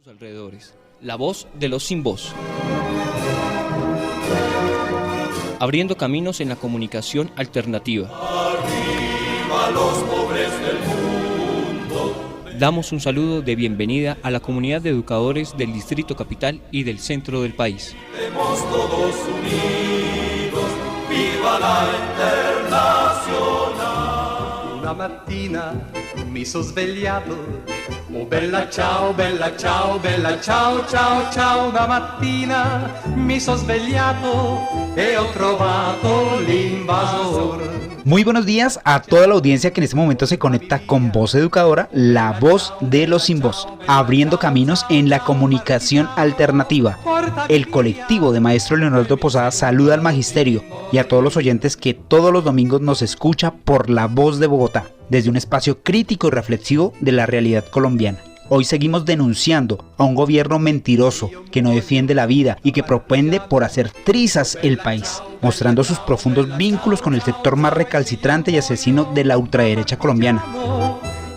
Alrededores. La voz de los sin voz. Abriendo caminos en la comunicación alternativa. Arriba los pobres del mundo. Damos un saludo de bienvenida a la comunidad de educadores del Distrito Capital y del centro del país. Estemos todos unidos, viva la Internacional. Una mattina mi sono svegliato. Oh bella ciao, ciao, ciao, ciao. Una mattina mi sono svegliato e ho trovato l'invasor. Muy buenos días a toda la audiencia que en este momento se conecta con Voz Educadora, la voz de los sin voz, abriendo caminos en la comunicación alternativa. El colectivo de Maestro Leonardo Posada saluda al magisterio y a todos los oyentes que todos los domingos nos escucha por La Voz de Bogotá, desde un espacio crítico y reflexivo de la realidad colombiana. Hoy seguimos denunciando a un gobierno mentiroso que no defiende la vida y que propende por hacer trizas el país, mostrando sus profundos vínculos con el sector más recalcitrante y asesino de la ultraderecha colombiana.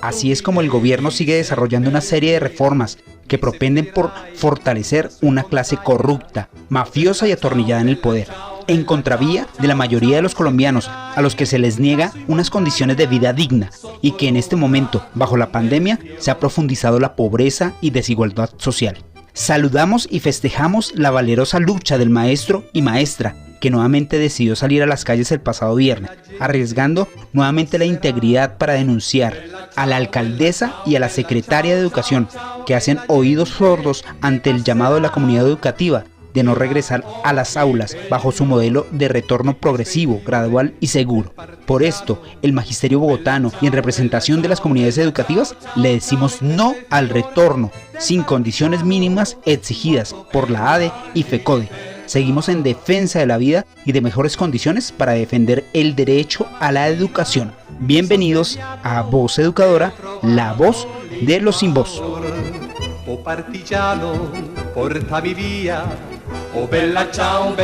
Así es como el gobierno sigue desarrollando una serie de reformas que propenden por fortalecer una clase corrupta, mafiosa y atornillada en el poder, en contravía de la mayoría de los colombianos a los que se les niega unas condiciones de vida digna y que en este momento, bajo la pandemia, se ha profundizado la pobreza y desigualdad social. Saludamos y festejamos la valerosa lucha del maestro y maestra que nuevamente decidió salir a las calles el pasado viernes, arriesgando nuevamente la integridad para denunciar a la alcaldesa y a la secretaria de Educación, que hacen oídos sordos ante el llamado de la comunidad educativa de no regresar a las aulas bajo su modelo de retorno progresivo, gradual y seguro. Por esto, el magisterio bogotano y en representación de las comunidades educativas le decimos no al retorno sin condiciones mínimas exigidas por la ADE y FECODE. Seguimos en defensa de la vida y de mejores condiciones para defender el derecho a la educación. Bienvenidos a Voz Educadora, la voz de los sin voz. Oh partigiano, portami via. Oh bella ciao,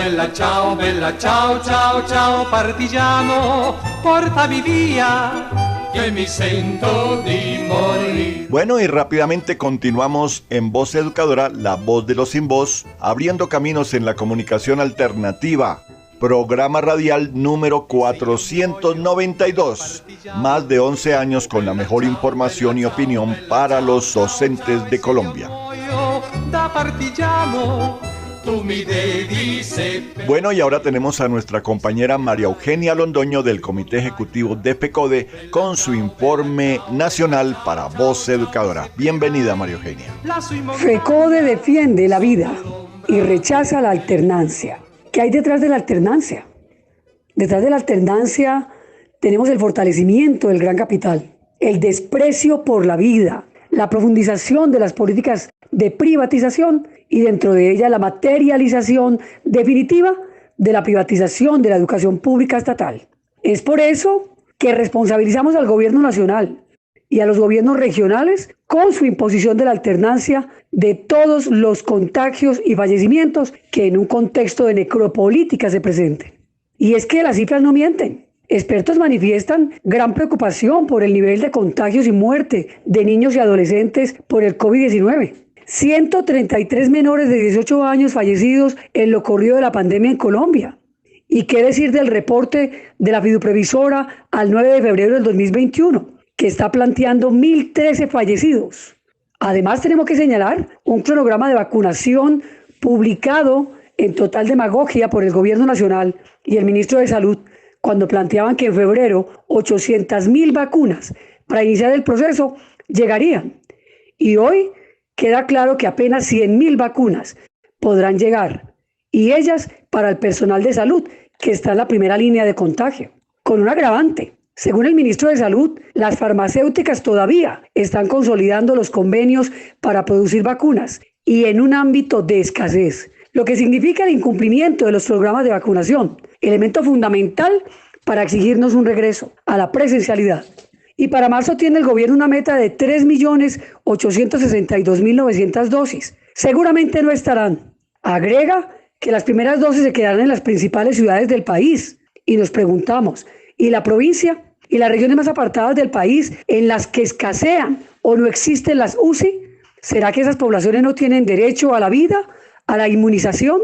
ciao, ciao, partigiano, portami via, que mi sento di morir. Bueno, y rápidamente continuamos en Voz Educadora, la voz de los sin voz, abriendo caminos en la comunicación alternativa. Programa radial número 492. Más de 11 años con la mejor información y opinión para los docentes de Colombia. Bueno, y ahora tenemos a nuestra compañera María Eugenia Londoño del Comité Ejecutivo de FECODE con su informe nacional para Voz Educadora. Bienvenida, María Eugenia. FECODE defiende la vida y rechaza la alternancia. ¿Qué hay detrás de la alternancia? Detrás de la alternancia tenemos el fortalecimiento del gran capital, el desprecio por la vida, la profundización de las políticas de privatización y dentro de ella la materialización definitiva de la privatización de la educación pública estatal. Es por eso que responsabilizamos al gobierno nacional y a los gobiernos regionales con su imposición de la alternancia de todos los contagios y fallecimientos que en un contexto de necropolítica se presenten. Y es que las cifras no mienten. Expertos manifiestan gran preocupación por el nivel de contagios y muerte de niños y adolescentes por el COVID-19. 133 menores de 18 años fallecidos en lo corrido de la pandemia en Colombia. ¿Y qué decir del reporte de la fiduprevisora al 9 de febrero del 2021, que está planteando 1.013 fallecidos? Además, tenemos que señalar un cronograma de vacunación publicado en total demagogia por el Gobierno Nacional y el Ministro de Salud, cuando planteaban que en febrero 800.000 vacunas para iniciar el proceso llegarían. Y hoy queda claro que apenas 100.000 vacunas podrán llegar, y ellas para el personal de salud, que está en la primera línea de contagio. Con un agravante, según el ministro de Salud, las farmacéuticas todavía están consolidando los convenios para producir vacunas y en un ámbito de escasez, lo que significa el incumplimiento de los programas de vacunación, elemento fundamental para exigirnos un regreso a la presencialidad. Y para marzo tiene el gobierno una meta de 3.862.900 dosis. Seguramente no estarán. Agrega que las primeras dosis se quedarán en las principales ciudades del país. Y nos preguntamos, ¿y la provincia? ¿Y las regiones más apartadas del país en las que escasean o no existen las UCI? ¿Será que esas poblaciones no tienen derecho a la vida, a la inmunización?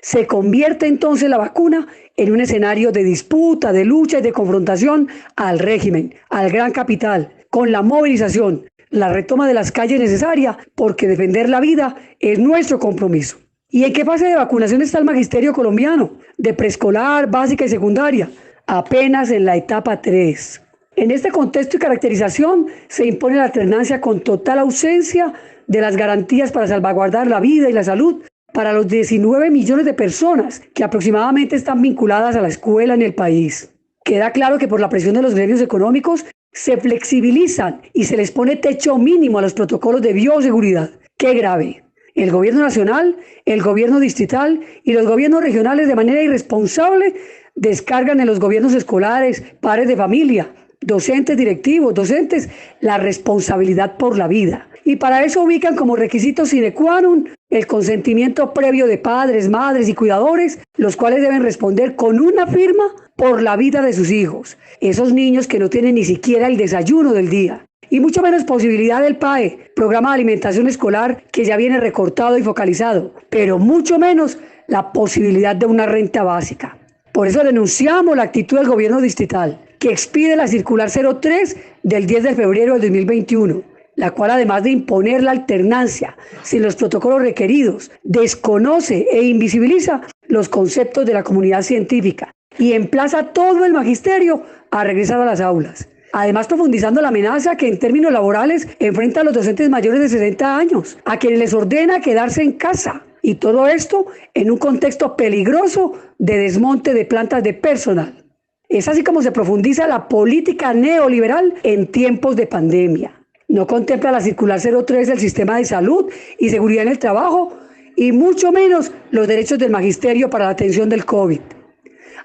Se convierte entonces la vacuna en un escenario de disputa, de lucha y de confrontación al régimen, al gran capital, con la movilización, la retoma de las calles necesaria, porque defender la vida es nuestro compromiso. ¿Y en qué fase de vacunación está el magisterio colombiano? De preescolar, básica y secundaria, apenas en la etapa 3. En este contexto y caracterización se impone la alternancia con total ausencia de las garantías para salvaguardar la vida y la salud para los 19 millones de personas que aproximadamente están vinculadas a la escuela en el país. Queda claro que por la presión de los gremios económicos se flexibilizan y se les pone techo mínimo a los protocolos de bioseguridad. ¡Qué grave! El gobierno nacional, el gobierno distrital y los gobiernos regionales de manera irresponsable descargan en los gobiernos escolares, padres de familia, docentes, directivos, docentes, la responsabilidad por la vida. Y para eso ubican como requisito sine qua non el consentimiento previo de padres, madres y cuidadores, los cuales deben responder con una firma por la vida de sus hijos. Esos niños que no tienen ni siquiera el desayuno del día. Y mucho menos posibilidad del PAE, Programa de Alimentación Escolar, que ya viene recortado y focalizado, pero mucho menos la posibilidad de una renta básica. Por eso denunciamos la actitud del gobierno distrital, que expide la circular 03 del 10 de febrero del 2021, la cual además de imponer la alternancia sin los protocolos requeridos, desconoce e invisibiliza los conceptos de la comunidad científica y emplaza a todo el magisterio a regresar a las aulas. Además, profundizando la amenaza que en términos laborales enfrenta a los docentes mayores de 60 años, a quienes les ordena quedarse en casa. Y todo esto en un contexto peligroso de desmonte de plantas de personal. Es así como se profundiza la política neoliberal en tiempos de pandemia. No contempla la circular 03 del sistema de salud y seguridad en el trabajo y mucho menos los derechos del magisterio para la atención del COVID.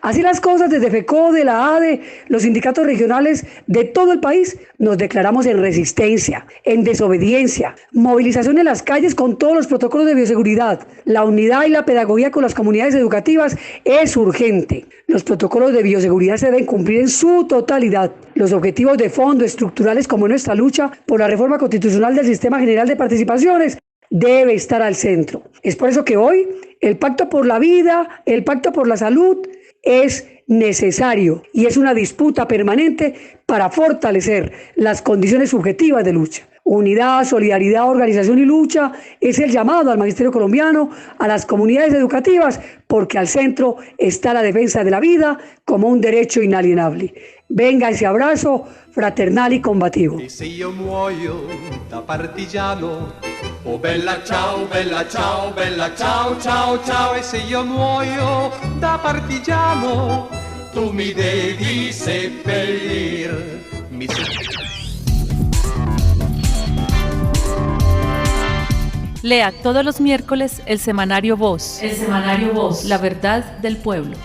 Así las cosas, desde FECODE, la ADE, los sindicatos regionales de todo el país, nos declaramos en resistencia, en desobediencia, movilización en las calles con todos los protocolos de bioseguridad. La unidad y la pedagogía con las comunidades educativas es urgente. Los protocolos de bioseguridad se deben cumplir en su totalidad. Los objetivos de fondo estructurales como nuestra lucha por la reforma constitucional del Sistema General de Participaciones debe estar al centro. Es por eso que hoy el Pacto por la Vida, el Pacto por la Salud, es necesario y es una disputa permanente para fortalecer las condiciones subjetivas de lucha. Unidad, solidaridad, organización y lucha es el llamado al magisterio colombiano, a las comunidades educativas, porque al centro está la defensa de la vida como un derecho inalienable. Venga ese abrazo fraternal y combativo. E se io muoio da partigiano, oh bella ciao, bella ciao, bella ciao, ciao, ciao. E se io muoio da partigiano, tu mi devi seppellir. Lea todos los miércoles el semanario Voz. El semanario Voz. La verdad del pueblo.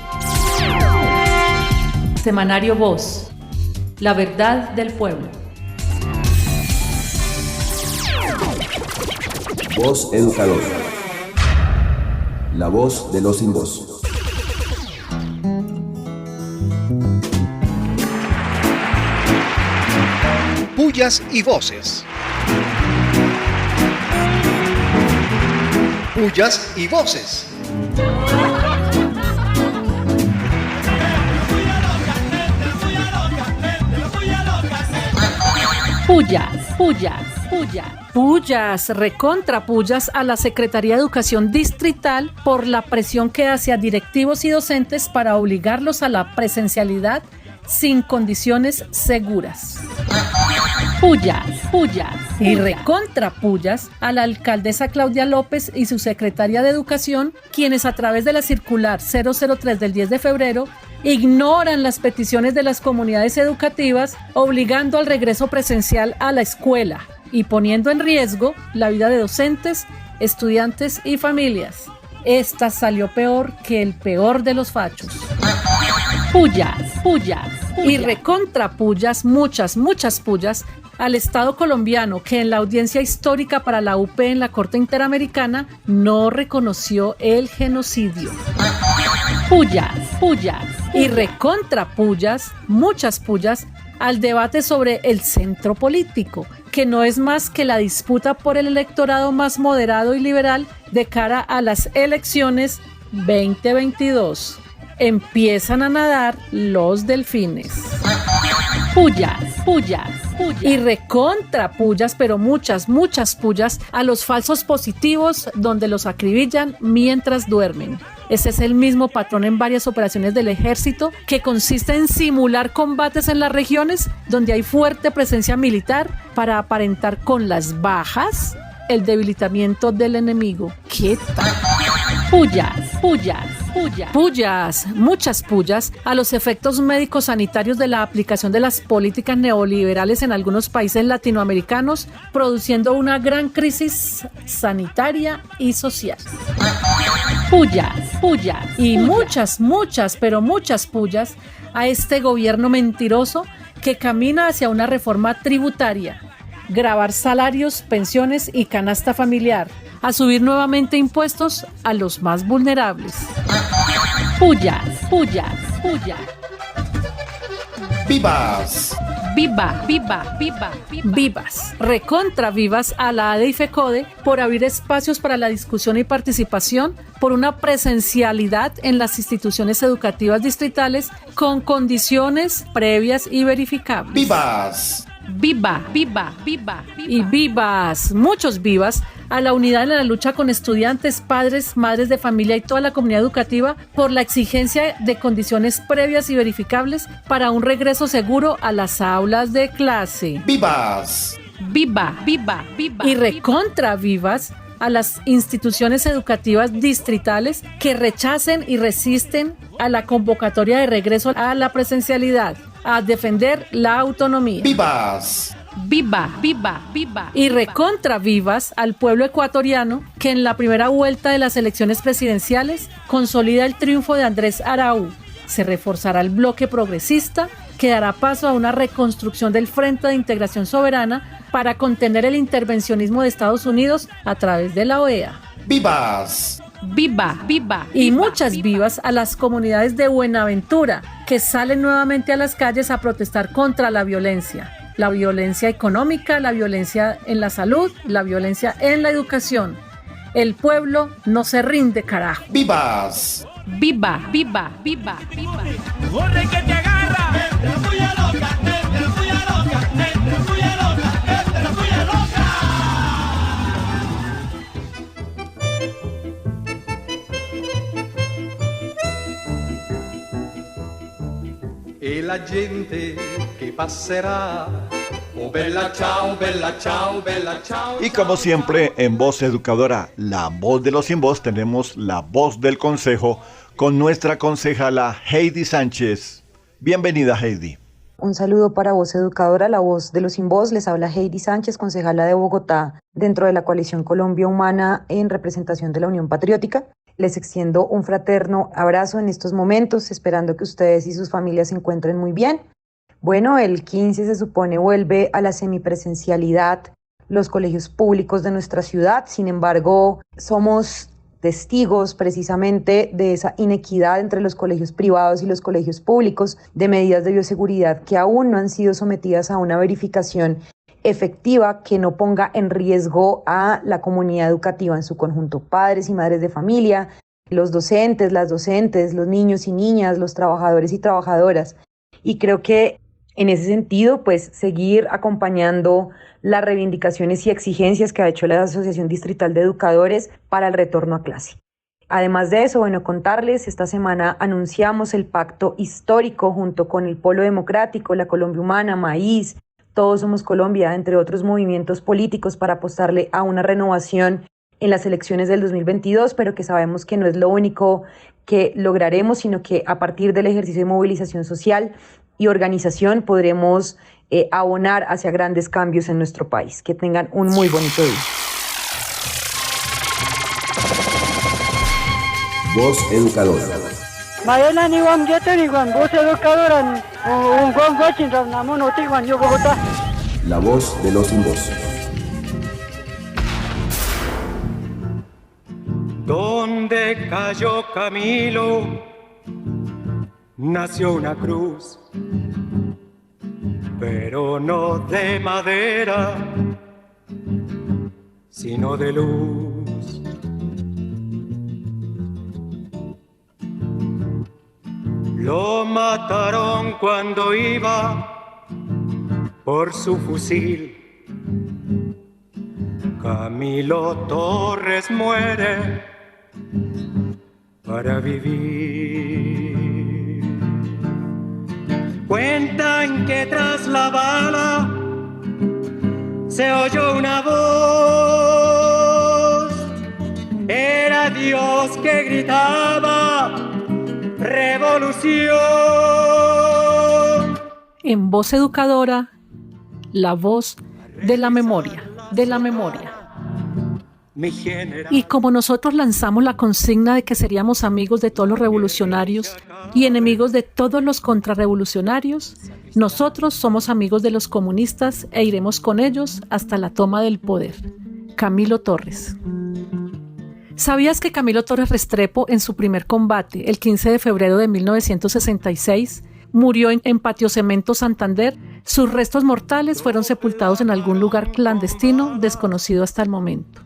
Semanario Voz. La verdad del pueblo. Voz Educadora. La voz de los sin voz. Pullas y voces. Pullas y voces. Pullas, recontra pullas a la Secretaría de Educación Distrital por la presión que hace a directivos y docentes para obligarlos a la presencialidad sin condiciones seguras. Pullas. Y recontra pullas a la alcaldesa Claudia López y su secretaria de Educación, quienes a través de la circular 003 del 10 de febrero ignoran las peticiones de las comunidades educativas, obligando al regreso presencial a la escuela y poniendo en riesgo la vida de docentes, estudiantes y familias. Esta salió peor que el peor de los fachos. Pullas. Y recontra pullas, muchas pullas al Estado colombiano, que en la audiencia histórica para la UP en la Corte Interamericana no reconoció el genocidio. Pullas. Y recontra pullas, muchas pullas al debate sobre el centro político, que no es más que la disputa por el electorado más moderado y liberal de cara a las elecciones 2022. Empiezan a nadar los delfines. Pullas, pullas, pullas. Y recontra pullas, pero muchas pullas a los falsos positivos donde los acribillan mientras duermen. Ese es el mismo patrón en varias operaciones del ejército, que consiste en simular combates en las regiones donde hay fuerte presencia militar para aparentar con las bajas el debilitamiento del enemigo. ¿Qué tal? Pullas, pullas, pullas. Pullas, muchas pullas a los efectos médicos sanitarios de la aplicación de las políticas neoliberales en algunos países latinoamericanos, produciendo una gran crisis sanitaria y social. Pullas, pullas y muchas, pero muchas pullas a este gobierno mentiroso que camina hacia una reforma tributaria, gravar salarios, pensiones y canasta familiar, a subir nuevamente impuestos a los más vulnerables. Pullas, pullas, pullas. ¡Vivas! Viva, viva, viva, viva. Vivas, recontra vivas a la ADE y FECODE por abrir espacios para la discusión y participación, por una presencialidad en las instituciones educativas distritales con condiciones previas y verificables. ¡Vivas! Viva, viva, viva, viva. Y vivas, muchos vivas, a la unidad en la lucha con estudiantes, padres, madres de familia y toda la comunidad educativa por la exigencia de condiciones previas y verificables para un regreso seguro a las aulas de clase. ¡Vivas! Viva, viva, viva. Y recontra vivas a las instituciones educativas distritales que rechacen y resisten a la convocatoria de regreso a la presencialidad, a defender la autonomía. ¡Vivas! Viva, viva, viva. Y recontra vivas al pueblo ecuatoriano que en la primera vuelta de las elecciones presidenciales consolida el triunfo de Andrés Araú. Se reforzará el bloque progresista que dará paso a una reconstrucción del Frente de Integración Soberana para contener el intervencionismo de Estados Unidos a través de la OEA. ¡Vivas! Viva, viva y muchas vivas a las comunidades de Buenaventura que salen nuevamente a las calles a protestar contra la violencia económica, la violencia en la salud, la violencia en la educación. El pueblo no se rinde, carajo. ¡Vivas! Viva, viva, viva, viva. ¡Corre que te agarra! ¡Esta es la puya loca! ¡Esta es la puya loca! ¡Esta es la puya loca! ¡Esta es la puya loca! E la gente che passerà. Oh, bella ciao, bella ciao, bella ciao. Y como siempre, en Voz Educadora, la voz de los sin voz, tenemos la voz del consejo con nuestra concejala Heidi Sánchez. Bienvenida, Heidi. Un saludo para Voz Educadora, la voz de los sin voz. Les habla Heidi Sánchez, concejala de Bogotá, dentro de la Coalición Colombia Humana en representación de la Unión Patriótica. Les extiendo un fraterno abrazo en estos momentos, esperando que ustedes y sus familias se encuentren muy bien. Bueno, el 15 se supone vuelve a la semipresencialidad los colegios públicos de nuestra ciudad. Sin embargo, somos testigos precisamente de esa inequidad entre los colegios privados y los colegios públicos, de medidas de bioseguridad que aún no han sido sometidas a una verificación efectiva que no ponga en riesgo a la comunidad educativa en su conjunto, padres y madres de familia, los docentes, las docentes, los niños y niñas, los trabajadores y trabajadoras. Y creo que en ese sentido, pues seguir acompañando las reivindicaciones y exigencias que ha hecho la Asociación Distrital de Educadores para el retorno a clase. Además de eso, bueno, contarles, esta semana anunciamos el pacto histórico junto con el Polo Democrático, la Colombia Humana, Maíz, Todos Somos Colombia, entre otros movimientos políticos para apostarle a una renovación en las elecciones del 2022, pero que sabemos que no es lo único que lograremos, sino que a partir del ejercicio de movilización social y organización podremos abonar hacia grandes cambios en nuestro país. Que tengan un muy bonito día. Voz Educadora. La voz de los sin voz. Donde cayó Camilo, nació una cruz. pero no de madera, sino de luz. Lo mataron cuando iba por su fusil. Camilo Torres muere para vivir. Cuentan que tras la bala se oyó una voz. Era Dios que gritaba: ¡revolución! En Voz Educadora, la voz de la memoria, de la memoria. Y como nosotros lanzamos la consigna de que seríamos amigos de todos los revolucionarios y enemigos de todos los contrarrevolucionarios, nosotros somos amigos de los comunistas e iremos con ellos hasta la toma del poder. Camilo Torres. ¿Sabías que Camilo Torres Restrepo, en su primer combate, el 15 de febrero de 1966, murió en Patio Cemento, Santander? Sus restos mortales fueron sepultados en algún lugar clandestino desconocido hasta el momento.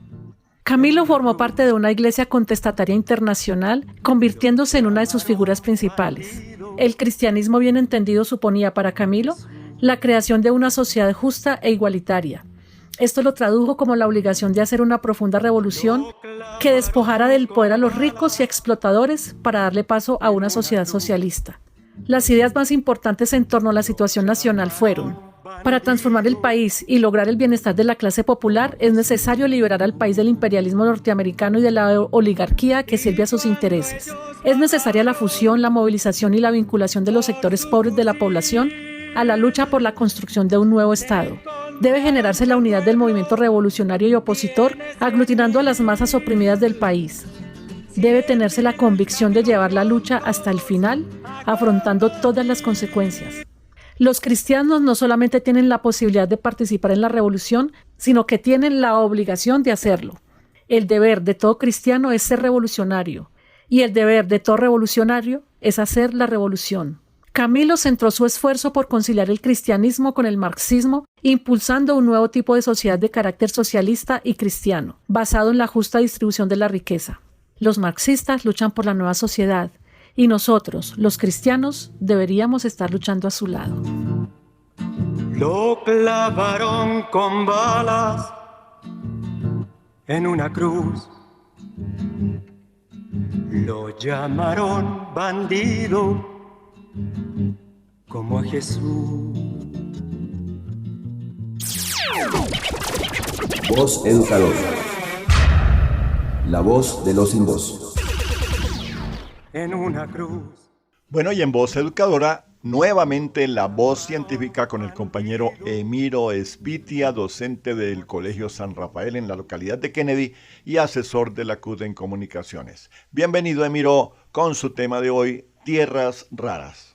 Camilo formó parte de una iglesia contestataria internacional, convirtiéndose en una de sus figuras principales. El cristianismo bien entendido suponía para Camilo la creación de una sociedad justa e igualitaria. Esto lo tradujo como la obligación de hacer una profunda revolución que despojara del poder a los ricos y explotadores para darle paso a una sociedad socialista. Las ideas más importantes en torno a la situación nacional fueron: para transformar el país y lograr el bienestar de la clase popular, es necesario liberar al país del imperialismo norteamericano y de la oligarquía que sirve a sus intereses. Es necesaria la fusión, la movilización y la vinculación de los sectores pobres de la población a la lucha por la construcción de un nuevo Estado. Debe generarse la unidad del movimiento revolucionario y opositor, aglutinando a las masas oprimidas del país. Debe tenerse la convicción de llevar la lucha hasta el final, afrontando todas las consecuencias. Los cristianos no solamente tienen la posibilidad de participar en la revolución, sino que tienen la obligación de hacerlo. El deber de todo cristiano es ser revolucionario, y el deber de todo revolucionario es hacer la revolución. Camilo centró su esfuerzo por conciliar el cristianismo con el marxismo, impulsando un nuevo tipo de sociedad de carácter socialista y cristiano, basado en la justa distribución de la riqueza. Los marxistas luchan por la nueva sociedad, y nosotros, los cristianos, deberíamos estar luchando a su lado. Lo clavaron con balas en una cruz. Lo llamaron bandido como a Jesús. Voz Educadora. La voz de los sin voz. En una cruz. Bueno, y en Voz Educadora, nuevamente la voz científica con el compañero Emiro Espitia, docente del Colegio San Rafael en la localidad de Kennedy y asesor de la CUT en Comunicaciones. Bienvenido, Emiro, con su tema de hoy, tierras raras.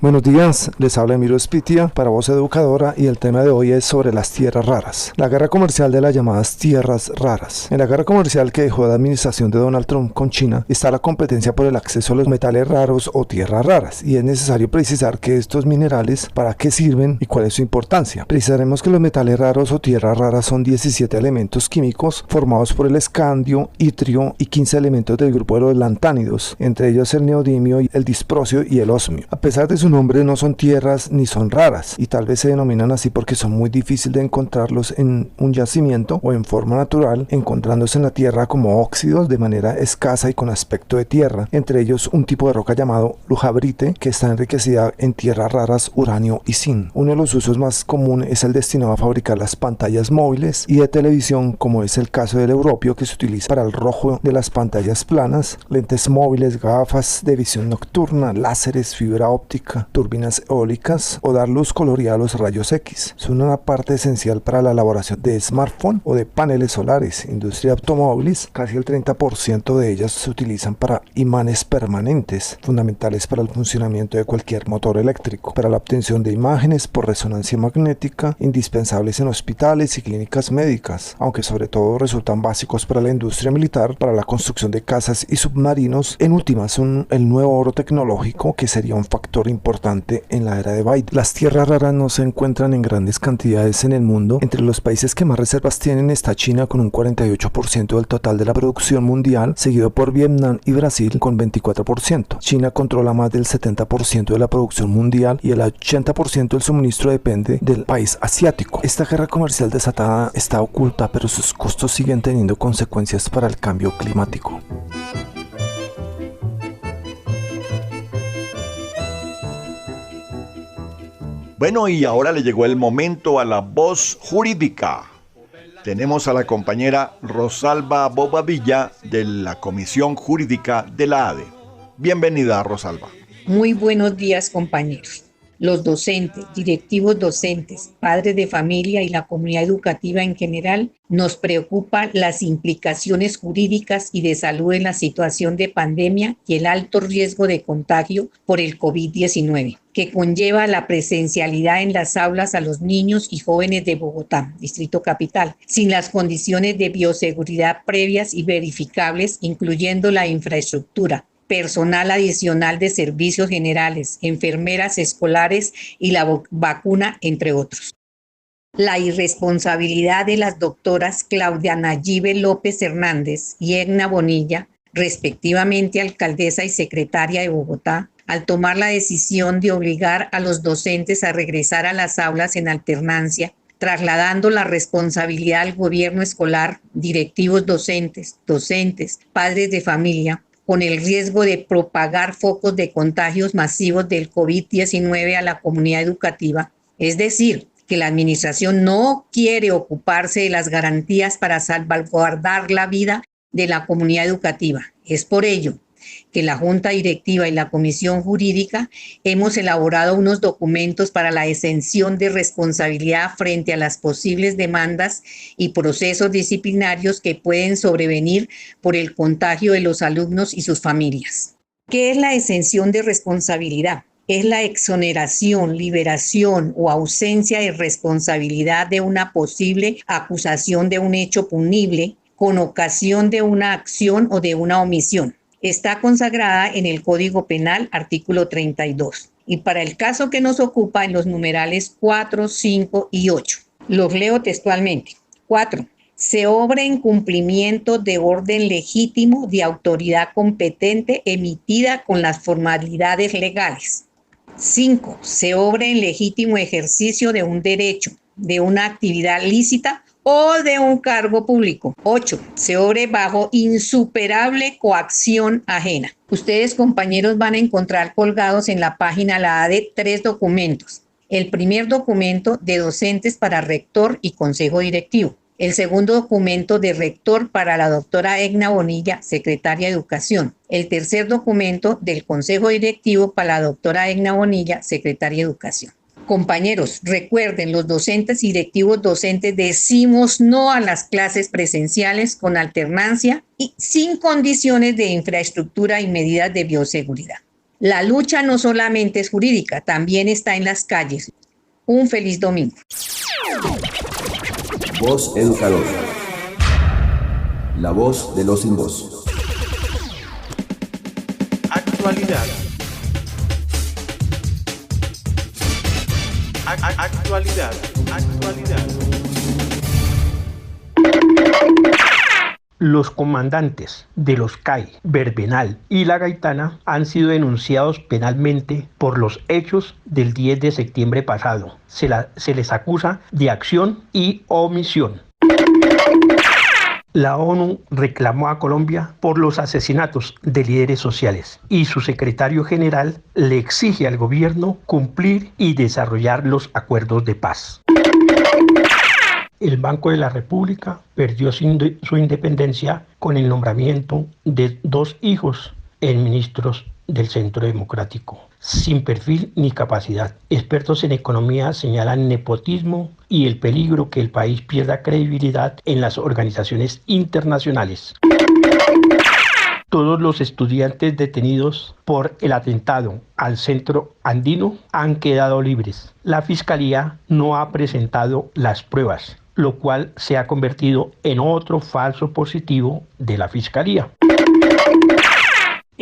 Buenos días, les habla Emiro Espitia para Voz Educadora y el tema de hoy es sobre las tierras raras. La guerra comercial de las llamadas tierras raras. En la guerra comercial que dejó la administración de Donald Trump con China está la competencia por el acceso a los metales raros o tierras raras y es necesario precisar que estos minerales para qué sirven y cuál es su importancia. Precisaremos que los metales raros o tierras raras son 17 elementos químicos formados por el escandio, itrio y 15 elementos del grupo de los lantánidos, entre ellos el neodimio, el disprosio y el osmio. A pesar de su nombre no son tierras ni son raras y tal vez se denominan así porque son muy difíciles de encontrarlos en un yacimiento o en forma natural, encontrándose en la tierra como óxidos de manera escasa y con aspecto de tierra, entre ellos un tipo de roca llamado lujabrite que está enriquecida en tierras raras, uranio y zinc. Uno de los usos más comunes es el destinado a fabricar las pantallas móviles y de televisión, como es el caso del europio que se utiliza para el rojo de las pantallas planas, lentes móviles, gafas de visión nocturna, láseres, fibra óptica, turbinas eólicas o dar luz colorida a los rayos X. Son una parte esencial para la elaboración de smartphones o de paneles solares. Industria de automóviles, casi el 30% de ellas se utilizan para imanes permanentes, fundamentales para el funcionamiento de cualquier motor eléctrico, para la obtención de imágenes por resonancia magnética, indispensables en hospitales y clínicas médicas, aunque sobre todo resultan básicos para la industria militar, para la construcción de casas y submarinos. En última, son el nuevo oro tecnológico que sería un factor importante importante en la era de Biden. Las tierras raras no se encuentran en grandes cantidades en el mundo. Entre los países que más reservas tienen está China con un 48% del total de la producción mundial, seguido por Vietnam y Brasil con 24%. China controla más del 70% de la producción mundial y el 80% del suministro depende del país asiático. Esta guerra comercial desatada está oculta, pero sus costos siguen teniendo consecuencias para el cambio climático. Bueno, y ahora le llegó el momento a la voz jurídica. Tenemos a la compañera Rosalba Bobadilla de la Comisión Jurídica de la ADE. Bienvenida, Rosalba. Muy buenos días, compañeros. Los docentes, directivos docentes, padres de familia y la comunidad educativa en general, nos preocupan las implicaciones jurídicas y de salud en la situación de pandemia y el alto riesgo de contagio por el COVID-19, que conlleva la presencialidad en las aulas a los niños y jóvenes de Bogotá, Distrito Capital, sin las condiciones de bioseguridad previas y verificables, incluyendo la infraestructura, personal adicional de servicios generales, enfermeras escolares y la vacuna, entre otros. La irresponsabilidad de las doctoras Claudia Nayibe López Hernández y Egna Bonilla, respectivamente alcaldesa y secretaria de Bogotá, al tomar la decisión de obligar a los docentes a regresar a las aulas en alternancia, trasladando la responsabilidad al gobierno escolar, directivos docentes, padres de familia, con el riesgo de propagar focos de contagios masivos del COVID-19 a la comunidad educativa. Es decir, que la administración no quiere ocuparse de las garantías para salvaguardar la vida de la comunidad educativa. Es por ello que la Junta Directiva y la Comisión Jurídica hemos elaborado unos documentos para la exención de responsabilidad frente a las posibles demandas y procesos disciplinarios que pueden sobrevenir por el contagio de los alumnos y sus familias. ¿Qué es la exención de responsabilidad? Es la exoneración, liberación o ausencia de responsabilidad de una posible acusación de un hecho punible con ocasión de una acción o de una omisión. Está consagrada en el Código Penal, artículo 32. Y para el caso que nos ocupa, en los numerales 4, 5 y 8. Los leo textualmente. 4. Se obra en cumplimiento de orden legítimo de autoridad competente emitida con las formalidades legales. 5. Se obra en legítimo ejercicio de un derecho, de una actividad lícita o de un cargo público. 8. Se obre bajo insuperable coacción ajena. Ustedes, compañeros, van a encontrar colgados en la página la ADE 3 documentos. El primer documento de docentes para rector y consejo directivo. El segundo documento de rector para la doctora Egna Bonilla, secretaria de Educación. El tercer documento del consejo directivo para la doctora Egna Bonilla, secretaria de Educación. Compañeros, recuerden, los docentes y directivos docentes decimos no a las clases presenciales con alternancia y sin condiciones de infraestructura y medidas de bioseguridad. La lucha no solamente es jurídica, también está en las calles. Un feliz domingo. Voz Educadora. La voz de los sin voz. Actualidad. Actualidad. Los comandantes de los CAI, Verbenal y La Gaitana han sido denunciados penalmente por los hechos del 10 de septiembre pasado. Se les acusa de acción y omisión. La ONU reclamó a Colombia por los asesinatos de líderes sociales y su secretario general le exige al gobierno cumplir y desarrollar los acuerdos de paz. El Banco de la República perdió su independencia con el nombramiento de 2 hijos en ministros del Centro Democrático, sin perfil ni capacidad. Expertos en economía señalan nepotismo y el peligro que el país pierda credibilidad en las organizaciones internacionales. Todos los estudiantes detenidos por el atentado al Centro Andino han quedado libres. La Fiscalía no ha presentado las pruebas, lo cual se ha convertido en otro falso positivo de la Fiscalía.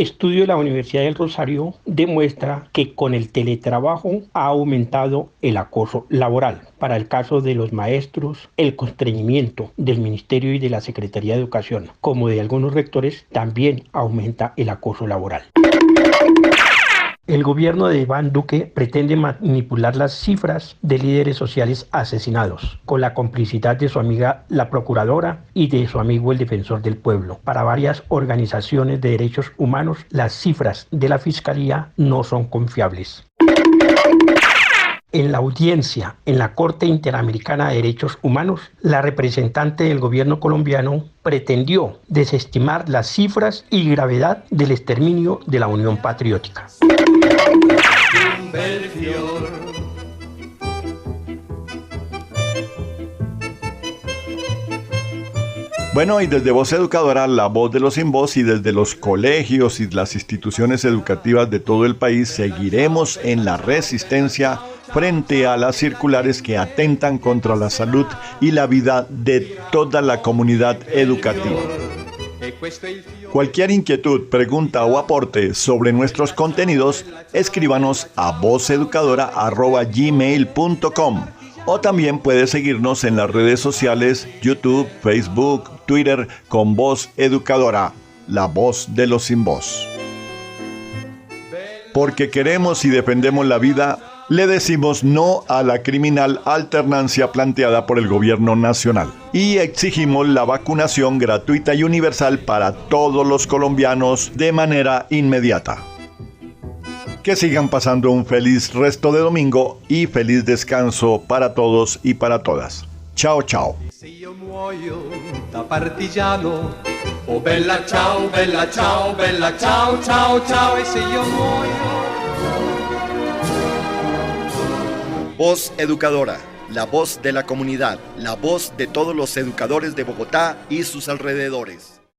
Estudio de la Universidad del Rosario demuestra que con el teletrabajo ha aumentado el acoso laboral. Para el caso de los maestros, el constreñimiento del Ministerio y de la Secretaría de Educación, como de algunos rectores, también aumenta el acoso laboral. El gobierno de Iván Duque pretende manipular las cifras de líderes sociales asesinados, con la complicidad de su amiga la procuradora y de su amigo el defensor del pueblo. Para varias organizaciones de derechos humanos, las cifras de la Fiscalía no son confiables. En la audiencia en la Corte Interamericana de Derechos Humanos, la representante del gobierno colombiano pretendió desestimar las cifras y gravedad del exterminio de la Unión Patriótica. Bueno, y desde Voz Educadora, la voz de los sin voz, y desde los colegios y las instituciones educativas de todo el país, seguiremos en la resistencia frente a las circulares que atentan contra la salud y la vida de toda la comunidad educativa. Cualquier inquietud, pregunta o aporte sobre nuestros contenidos, escríbanos a vozeducadora@gmail.com. O también puede seguirnos en las redes sociales, YouTube, Facebook, Twitter, con Voz Educadora, la voz de los sin voz. Porque queremos y defendemos la vida, le decimos no a la criminal alternancia planteada por el gobierno nacional. Y exigimos la vacunación gratuita y universal para todos los colombianos de manera inmediata. Que sigan pasando un feliz resto de domingo y feliz descanso para todos y para todas. Chao, chao. Se io muoio da partigiano, oh bella ciao, ciao, ciao, ciao, e se io muoio. Voz Educadora, la voz de la comunidad, la voz de todos los educadores de Bogotá y sus alrededores.